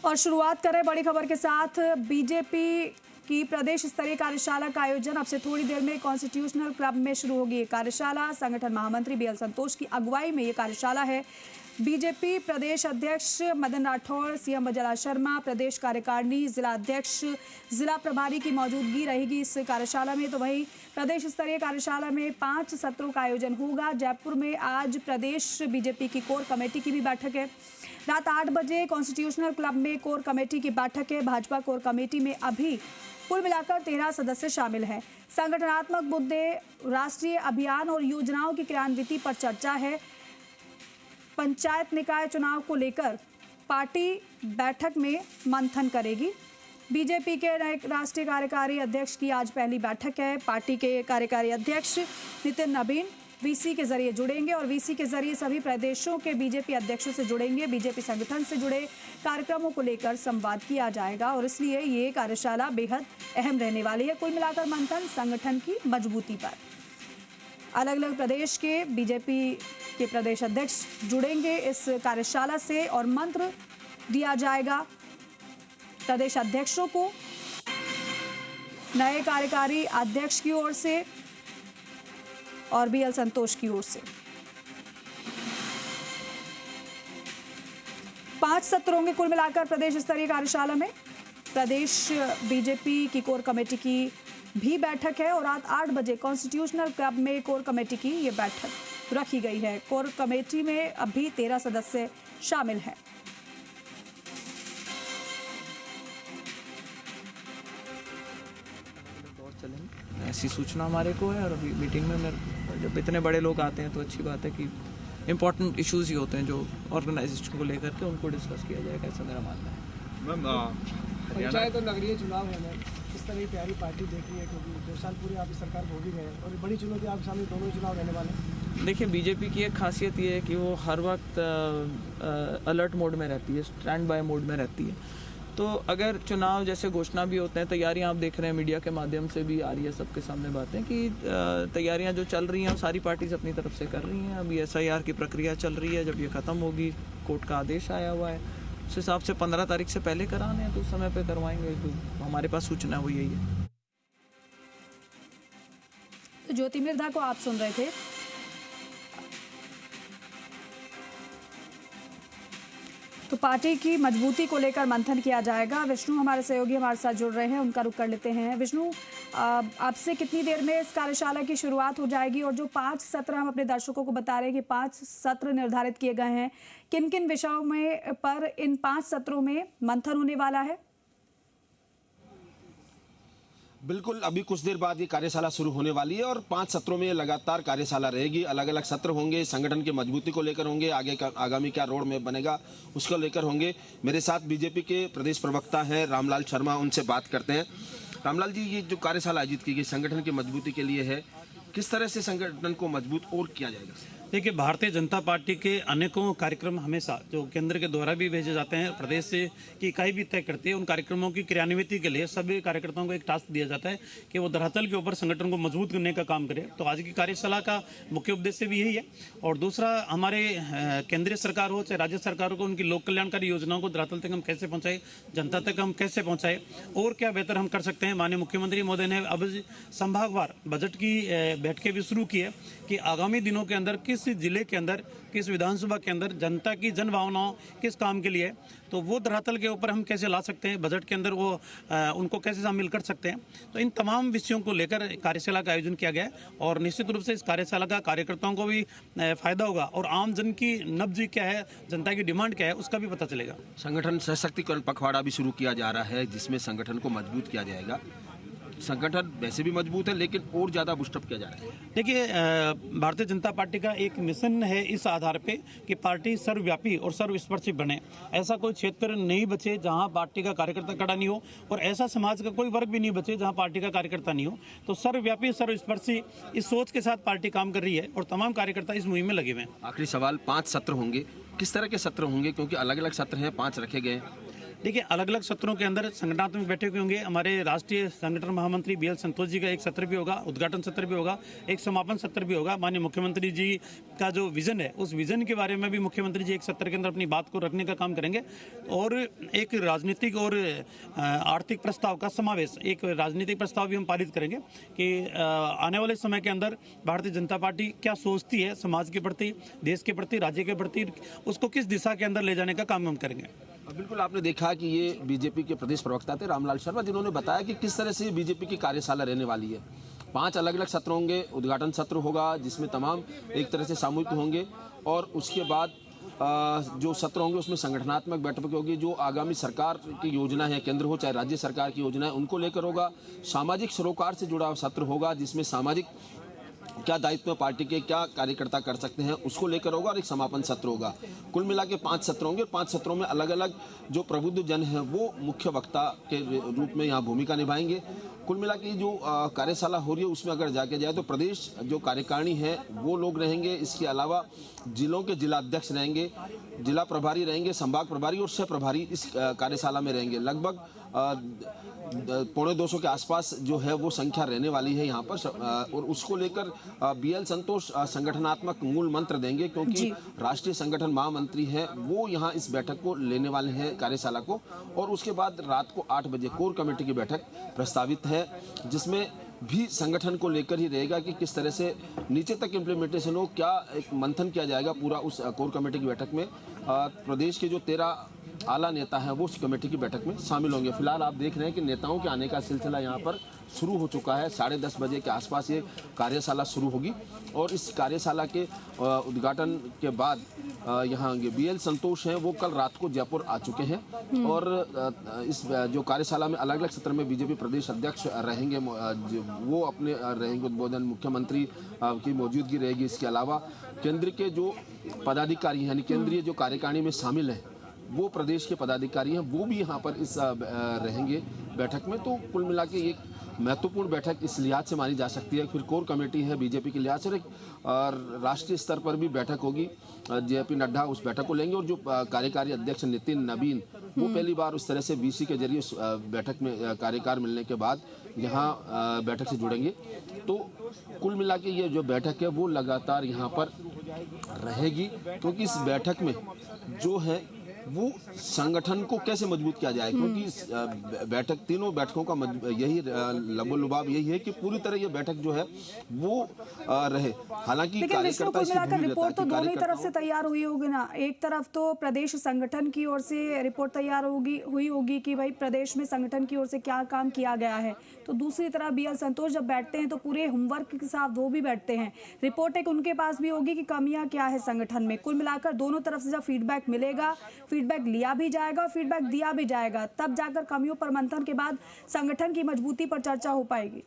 और शुरुआत करें बड़ी खबर के साथ। बीजेपी की प्रदेश स्तरीय कार्यशाला का आयोजन अब से थोड़ी देर में कॉन्स्टिट्यूशनल क्लब में शुरू होगी। ये कार्यशाला संगठन महामंत्री बीएल संतोष की अगुवाई में ये कार्यशाला है। बीजेपी प्रदेश अध्यक्ष मदन राठौड़, सीएम वजला शर्मा, प्रदेश कार्यकारिणी, जिला अध्यक्ष, जिला प्रभारी की मौजूदगी रहेगी इस कार्यशाला में। तो वहीं प्रदेश स्तरीय कार्यशाला में 5 सत्रों का आयोजन होगा। जयपुर में आज प्रदेश बीजेपी की कोर कमेटी की भी बैठक है। रात 8 बजे कॉन्स्टिट्यूशनल क्लब में कोर कमेटी की बैठक है। भाजपा कोर कमेटी में अभी कुल मिलाकर 13 सदस्य शामिल हैं। संगठनात्मक मुद्दे, राष्ट्रीय अभियान और योजनाओं की क्रियान्विति पर चर्चा है। पंचायत निकाय चुनाव को लेकर पार्टी बैठक में मंथन करेगी। बीजेपी के नए राष्ट्रीय कार्यकारी अध्यक्ष की आज पहली बैठक है। पार्टी के कार्यकारी अध्यक्ष नितिन नवीन वीसी के जरिए जुड़ेंगे और वीसी के जरिए सभी प्रदेशों के बीजेपी अध्यक्षों से जुड़ेंगे। बीजेपी संगठन से जुड़े कार्यक्रमों को लेकर संवाद किया जाएगा और इसलिए ये कार्यशाला बेहद अहम रहने वाली है। कुल मिलाकर मंथन संगठन की मजबूती पर। अलग अलग प्रदेश के बीजेपी के प्रदेश अध्यक्ष जुड़ेंगे इस कार्यशाला से और मंत्र दिया जाएगा प्रदेश अध्यक्षों को नए कार्यकारी अध्यक्ष की ओर से और बीएल संतोष की ओर से। 5 सत्र होंगे कुल मिलाकर प्रदेश स्तरीय कार्यशाला में। प्रदेश बीजेपी की कोर कमेटी की भी बैठक है और रात 8 बजे कॉन्स्टिट्यूशनल क्लब में कोर कमेटी की ये बैठक रखी गई है। कोर कमेटी में अभी 13 सदस्य शामिल हैं। ऐसी सूचना हमारे को है और अभी मीटिंग में जब इतने बड़े लोग आते हैं तो अच्छी बात है कि इम्पोर्टेंट इश्यूज ही होते हैं जो ऑर्गेनाइजेशन को लेकर के उनको डिस्कस किया जाएगा, ऐसा मेरा मानना है। मैम पंचायत और नगरीय चुनाव है मैम, किस तरह की तैयारी पार्टी देख रही है, क्योंकि 2 साल पूरे आपकी सरकार भोग ही गए और बड़ी चुनौती आपके सामने दोनों चुनाव रहने वाले हैं। देखिए, बीजेपी की एक खासियत ये है कि वो हर वक्त अलर्ट मोड में रहती है, स्टैंड बाय मोड में रहती है। तो अगर चुनाव जैसे घोषणा भी होते हैं, तैयारियां आप देख रहे हैं मीडिया के माध्यम से भी आ रही है सबके सामने बातें कि तैयारियां जो चल रही हैं सारी पार्टीज अपनी तरफ से कर रही हैं। अभी SIR की प्रक्रिया चल रही है, जब ये ख़त्म होगी कोर्ट का आदेश आया हुआ है, उस हिसाब से 15 तारीख से पहले कराने हैं तो उस समय पे करवाएंगे। तो हमारे पास सूचना वो यही है। तो ज्योति मिर्धा को आप सुन रहे थे। तो पार्टी की मजबूती को लेकर मंथन किया जाएगा। विष्णु हमारे सहयोगी हमारे साथ जुड़ रहे हैं, उनका रुख कर लेते हैं। विष्णु, आपसे कितनी देर में इस कार्यशाला की शुरुआत हो जाएगी और जो 5 सत्र हम अपने दर्शकों को बता रहे हैं कि 5 सत्र निर्धारित किए गए हैं, किन किन विषयों में पर इन 5 सत्रों में मंथन होने वाला है? बिल्कुल, अभी कुछ देर बाद ये कार्यशाला शुरू होने वाली है और 5 सत्रों में लगातार कार्यशाला रहेगी। अलग अलग सत्र होंगे, संगठन की मजबूती को लेकर होंगे, आगामी क्या रोड मैप बनेगा उसको लेकर होंगे। मेरे साथ बीजेपी के प्रदेश प्रवक्ता हैं रामलाल शर्मा, उनसे बात करते हैं। रामलाल जी, ये जो कार्यशाला आयोजित की गई संगठन की मजबूती के लिए है, किस तरह से संगठन को मजबूत और किया जाएगा? देखिए, भारतीय जनता पार्टी के अनेकों कार्यक्रम हमेशा जो केंद्र के द्वारा भी भेजे जाते हैं, प्रदेश से की इकाई भी तय करती है, उन कार्यक्रमों की क्रियान्विति के लिए सभी कार्यकर्ताओं को एक टास्क दिया जाता है कि वो धरातल के ऊपर संगठन को मजबूत करने का काम करे। तो आज की कार्यशाला का मुख्य उद्देश्य भी यही है। और दूसरा, हमारे केंद्रीय सरकार हो चाहे राज्य सरकार हो, उनकी लोक कल्याणकारी योजनाओं को धरातल तक हम कैसे पहुँचाए, जनता तक हम कैसे पहुँचाए और क्या बेहतर हम कर सकते हैं। माननीय मुख्यमंत्री महोदय ने अब संभागवार बजट की बैठकें भी शुरू की है कि आगामी दिनों के अंदर किस जिले के अंदर, किस विधानसभा के अंदर जनता की जन भावनाओं किस काम के लिए, तो वो धरातल के ऊपर हम कैसे ला सकते हैं, बजट के अंदर वो उनको कैसे शामिल कर सकते हैं। तो इन तमाम विषयों को लेकर कार्यशाला का आयोजन किया गया है और निश्चित रूप से इस कार्यशाला का कार्यकर्ताओं को भी फायदा होगा और आम जन की नब्ज क्या है, जनता की डिमांड क्या है, उसका भी पता चलेगा। संगठन सशक्तिकरण पखवाड़ा भी शुरू किया जा रहा है, जिसमें संगठन को मजबूत किया जाएगा। संगठन वैसे भी मजबूत है लेकिन और ज्यादा बूस्टअप किया जा रहा है। देखिए, भारतीय जनता पार्टी का एक मिशन है इस आधार पे कि पार्टी सर्वव्यापी और सर्वस्पर्शी बने। ऐसा कोई क्षेत्र नहीं बचे जहां पार्टी का कार्यकर्ता खड़ा नहीं हो और ऐसा समाज का कोई वर्ग भी नहीं बचे जहां पार्टी का कार्यकर्ता नहीं हो। तो सर्वव्यापी सर्वस्पर्शी इस सोच के साथ पार्टी काम कर रही है और तमाम कार्यकर्ता इस मुहिम में लगे हुए हैं। आखिरी सवाल, 5 सत्र होंगे, किस तरह के सत्र होंगे, क्योंकि अलग अलग सत्र हैं, 5 रखे गए? देखिए, अलग अलग सत्रों के अंदर संगठनात्मक बैठक भी होंगे। हमारे राष्ट्रीय संगठन महामंत्री BL संतोष जी का एक सत्र भी होगा, उद्घाटन सत्र भी होगा, एक समापन सत्र भी होगा। माननीय मुख्यमंत्री जी का जो विजन है, उस विजन के बारे में भी मुख्यमंत्री जी एक सत्र के अंदर अपनी बात को रखने का काम करेंगे। और एक राजनीतिक और आर्थिक प्रस्ताव का समावेश, एक राजनीतिक प्रस्ताव भी हम पारित करेंगे कि आने वाले समय के अंदर भारतीय जनता पार्टी क्या सोचती है समाज के प्रति, देश के प्रति, राज्य के प्रति, उसको किस दिशा के अंदर ले जाने का काम हम करेंगे। बिल्कुल, आपने देखा कि ये बीजेपी के प्रदेश प्रवक्ता थे रामलाल शर्मा, जिन्होंने बताया कि किस तरह से बीजेपी की कार्यशाला रहने वाली है। 5 अलग अलग सत्र होंगे। उद्घाटन सत्र होगा जिसमें तमाम एक तरह से सामूहिक होंगे, और उसके बाद जो सत्र होंगे उसमें संगठनात्मक बैठक होगी। जो आगामी सरकार की योजना है, केंद्र हो चाहे राज्य सरकार की योजना है, उनको लेकर होगा। सामाजिक सरोकार से जुड़ा सत्र होगा जिसमें सामाजिक क्या दायित्व पार्टी के, क्या कार्यकर्ता कर सकते हैं, उसको लेकर होगा। और एक समापन सत्र होगा। कुल मिला के 5 सत्र होंगे। 5 सत्रों में अलग अलग जो प्रबुद्ध जन हैं वो मुख्य वक्ता के रूप में यहाँ भूमिका निभाएंगे। कुल मिला के जो कार्यशाला हो रही है उसमें अगर जाके जाए तो प्रदेश जो कार्यकारिणी है वो लोग रहेंगे। इसके अलावा जिलों के जिलाध्यक्ष रहेंगे, जिला प्रभारी रहेंगे, संभाग प्रभारी और सह प्रभारी इस कार्यशाला में रहेंगे। लगभग 250 के आसपास जो है वो संख्या रहने वाली है यहाँ पर। और उसको लेकर BL संतोष संगठनात्मक मूल मंत्र देंगे, क्योंकि राष्ट्रीय संगठन महामंत्री हैं, वो यहाँ इस बैठक को लेने वाले हैं, कार्यशाला को। और उसके बाद रात को 8 बजे कोर कमेटी की बैठक प्रस्तावित है, जिसमें भी संगठन को लेकर ही रहेगा कि किस तरह से नीचे तक इम्प्लीमेंटेशन हो, क्या एक मंथन किया जाएगा पूरा उस कोर कमेटी की बैठक में। प्रदेश के जो 13 आला नेता हैं वो उस कमेटी की बैठक में शामिल होंगे। फिलहाल आप देख रहे हैं कि नेताओं के आने का सिलसिला यहाँ पर शुरू हो चुका है। 10:30 बजे के आसपास ये कार्यशाला शुरू होगी। और इस कार्यशाला के उद्घाटन के बाद यहाँ BL संतोष हैं वो कल रात को जयपुर आ चुके हैं। और इस जो कार्यशाला में अलग अलग सत्र में बीजेपी प्रदेश अध्यक्ष रहेंगे, वो अपने रहेंगे उद्बोधन, मुख्यमंत्री की मौजूदगी रहेगी। इसके अलावा केंद्र के जो पदाधिकारी यानी केंद्रीय जो कार्यकारिणी में शामिल हैं वो प्रदेश के पदाधिकारी हैं, वो भी यहाँ पर इस रहेंगे बैठक में। तो कुल मिला के एक महत्वपूर्ण बैठक इस लिहाज से मानी जा सकती है। फिर कोर कमेटी है बीजेपी के लिहाज से, और एक राष्ट्रीय स्तर पर भी बैठक होगी। JP नड्डा उस बैठक को लेंगे। और जो कार्यकारी अध्यक्ष नितिन नवीन वो पहली बार उस तरह से BC के जरिए बैठक में कार्यकाल मिलने के बाद यहाँ बैठक से जुड़ेंगे। तो कुल मिला के ये जो बैठक है वो लगातार यहाँ पर रहेगी, क्योंकि इस बैठक में जो है वो संगठन को कैसे मजबूत किया जाए। क्योंकि इस बैठक, तीनों बैठकों का यही लबो-लुबाब यही है कि पूरी तरह ये बैठक जो है वो रहे। हालांकि कार्यकर्ता रिपोर्ट तो दोनों ही तरफ से तैयार हुई होगी ना। एक तरफ तो प्रदेश संगठन की ओर से रिपोर्ट तैयार हुई होगी कि भाई प्रदेश में संगठन की ओर से क्या काम किया गया है, तो दूसरी तरफ BL संतोष जब बैठते हैं तो पूरे होमवर्क के साथ वो भी बैठते हैं। रिपोर्ट एक उनके पास भी होगी कि कमियां क्या है संगठन में। कुल मिलाकर दोनों तरफ से जब फीडबैक मिलेगा, फीडबैक लिया भी जाएगा, फीडबैक दिया भी जाएगा, तब जाकर कमियों पर मंथन के बाद संगठन की मजबूती पर चर्चा हो पाएगी।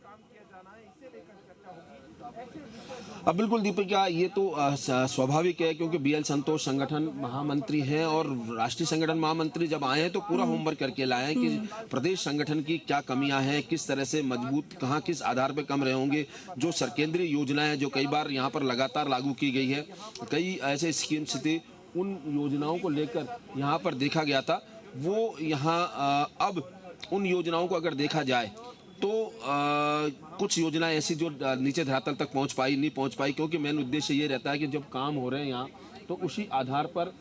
अब बिल्कुल दीपिका, ये तो स्वाभाविक है, क्योंकि BL संतोष संगठन महामंत्री हैं और राष्ट्रीय संगठन महामंत्री जब आए हैं तो पूरा होमवर्क करके लाए हैं कि प्रदेश संगठन की क्या कमियां हैं, किस तरह से मजबूत, कहां किस आधार पर कम रहे होंगे। जो केंद्रीय योजनाएं जो कई बार यहाँ पर लगातार लागू की गई है, कई ऐसे स्कीम्स थी, उन योजनाओं को लेकर यहाँ पर देखा गया था। वो यहाँ अब उन योजनाओं को अगर देखा जाए तो कुछ योजनाएं ऐसी जो नीचे धरातल तक पहुँच पाई, क्योंकि मेन उद्देश्य ये रहता है कि जब काम हो रहे हैं यहाँ तो उसी आधार पर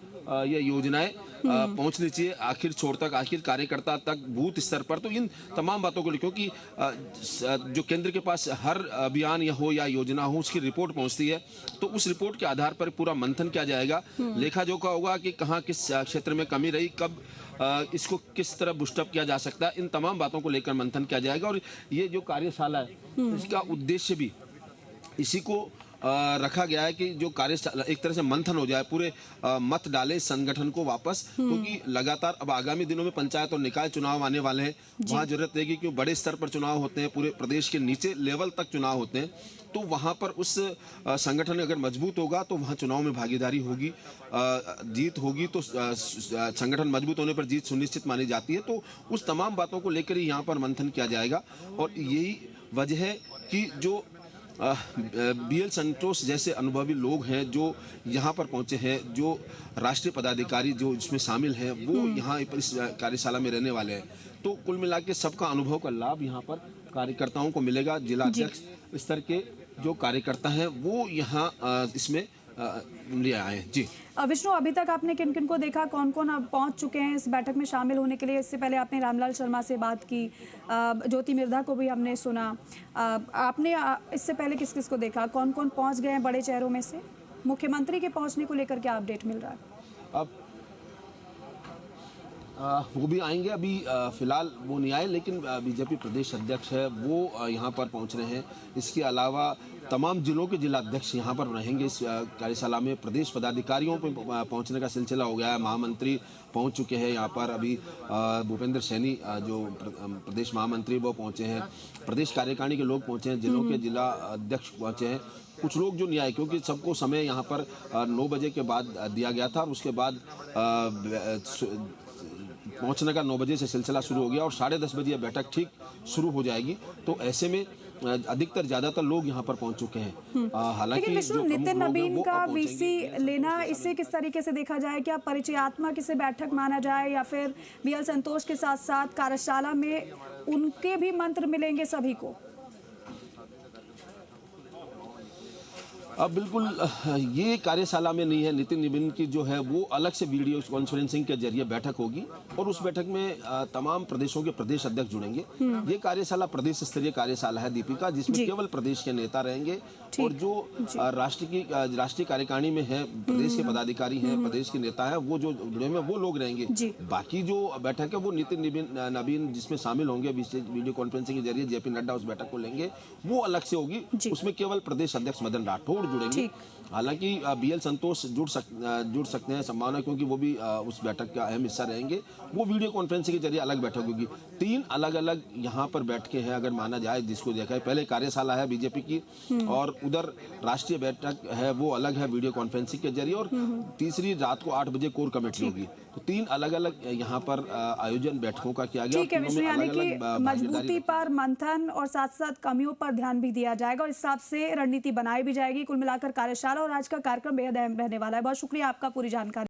ये योजनाएं पहुंचनी चाहिए आखिर छोर तक, आखिर कार्यकर्ता तक, बूथ स्तर पर। तो इन तमाम बातों को, क्योंकि जो केंद्र के पास हर अभियान या हो या योजना हो उसकी रिपोर्ट पहुंचती है, तो उस रिपोर्ट के आधार पर पूरा मंथन किया जाएगा, लेखा जोखा होगा कि कहाँ किस क्षेत्र में कमी रही, कब इसको किस तरह बूस्टअप किया जा सकता है। इन तमाम बातों को लेकर मंथन किया जाएगा। और ये जो कार्यशाला है इसका उद्देश्य भी इसी को रखा गया है कि जो कार्यशाला एक तरह से मंथन हो जाए, पूरे मत डाले संगठन को वापस, क्योंकि लगातार अब आगामी दिनों में पंचायत और निकाय चुनाव आने वाले हैं। वहाँ जरूरत रहेगी कि बड़े स्तर पर चुनाव होते हैं, पूरे प्रदेश के नीचे लेवल तक चुनाव होते हैं, तो वहाँ पर उस संगठन अगर मजबूत होगा तो वहाँ चुनाव में भागीदारी होगी, जीत होगी, तो संगठन मजबूत होने पर जीत सुनिश्चित मानी जाती है। तो उस तमाम बातों को लेकर ही यहाँ पर मंथन किया जाएगा। और यही वजह है कि जो BL संतोष जैसे अनुभवी लोग हैं जो यहाँ पर पहुंचे हैं, जो राष्ट्रीय पदाधिकारी जो इसमें शामिल हैं वो यहाँ इस कार्यशाला में रहने वाले हैं। तो कुल मिला के सबका अनुभव का लाभ यहाँ पर कार्यकर्ताओं को मिलेगा। जिला अध्यक्ष स्तर के जो कार्यकर्ता हैं वो यहाँ इसमें ले आए हैं। जी विष्णु, अभी तक आपने किन किन को देखा, कौन कौन अब पहुंच चुके हैं इस बैठक में शामिल होने के लिए? इससे पहले आपने रामलाल शर्मा से बात की, ज्योति मिर्धा को भी हमने सुना। आपने इससे पहले किस किस को देखा, कौन कौन पहुंच गए हैं बड़े चेहरों में से? मुख्यमंत्री के पहुंचने को लेकर क्या अपडेट मिल रहा है? अब वो भी आएंगे, अभी फिलहाल वो नहीं आए, लेकिन बीजेपी प्रदेश अध्यक्ष है वो यहाँ पर पहुँच रहे हैं। इसके अलावा तमाम जिलों के जिला अध्यक्ष यहाँ पर रहेंगे इस कार्यशाला में। प्रदेश पदाधिकारियों पे पहुँचने का सिलसिला हो गया है। महामंत्री पहुँच चुके हैं यहाँ पर। अभी भूपेंद्र सैनी जो प्रदेश महामंत्री वो पहुँचे हैं। प्रदेश कार्यकारिणी के लोग पहुँचे हैं, जिलों के जिला अध्यक्ष पहुँचे हैं। कुछ लोग जो नहीं आए क्योंकि सबको समय यहाँ पर 9 बजे के बाद दिया गया था और उसके बाद पहुंचने का 9 बजे से सिलसिला शुरू हो गया और 10:30 बजे यह बैठक ठीक शुरू हो जाएगी। तो ऐसे में अधिकतर ज्यादातर लोग यहाँ पर पहुंच चुके हैं। हालांकि नितिन नबीन का वीसी लेना, इसे किस तरीके से देखा जाए? क्या परिचयात्मक इसे बैठक माना जाए या फिर BL संतोष के साथ साथ कार्यशाला में उनके भी मंत्र मिलेंगे सभी को? अब बिल्कुल ये कार्यशाला में नहीं है। नितिन नबीन की जो है वो अलग से वीडियो कॉन्फ्रेंसिंग के जरिए बैठक होगी और उस बैठक में तमाम प्रदेशों के प्रदेश अध्यक्ष जुड़ेंगे। ये कार्यशाला प्रदेश स्तरीय कार्यशाला है दीपिका, जिसमें केवल प्रदेश के नेता रहेंगे और जो राष्ट्रीय कार्यकारिणी में है, प्रदेश के पदाधिकारी हैं, प्रदेश के नेता हैं, वो जो जुड़े हुए वो लोग रहेंगे। बाकी जो बैठक है वो नितिन नबीन जिसमें शामिल होंगे वीडियो कॉन्फ्रेंसिंग के जरिए, JP नड्डा उस बैठक को लेंगे, वो अलग से होगी। उसमें केवल प्रदेश अध्यक्ष मदन राठौड़ जुड़ेंगे। हालांकि BL संतोष जुड़ सकते हैं, संभावना, क्योंकि वो भी उस बैठक का अहम हिस्सा रहेंगे। वो वीडियो कॉन्फ्रेंसिंग के जरिए अलग बैठक होगी। 3 अलग अलग यहाँ पर बैठकें हैं अगर माना जाए, जिसको देखा है। पहले कार्यशाला है बीजेपी की और उधर राष्ट्रीय बैठक है वो अलग है वीडियो कॉन्फ्रेंसिंग के जरिए, और तीसरी रात को 8 बजे कोर कमेटी होगी। तो 3 अलग अलग यहाँ पर आयोजन बैठकों का किया गया। ठीक है विष्णु, यानी कि मजबूती पर मंथन और साथ साथ कमियों पर ध्यान भी दिया जाएगा और इस हिसाब से रणनीति बनाई भी जाएगी। कुल मिलाकर कार्यशाला और आज का कार्यक्रम बेहद अहम रहने वाला है। बहुत शुक्रिया आपका पूरी जानकारी।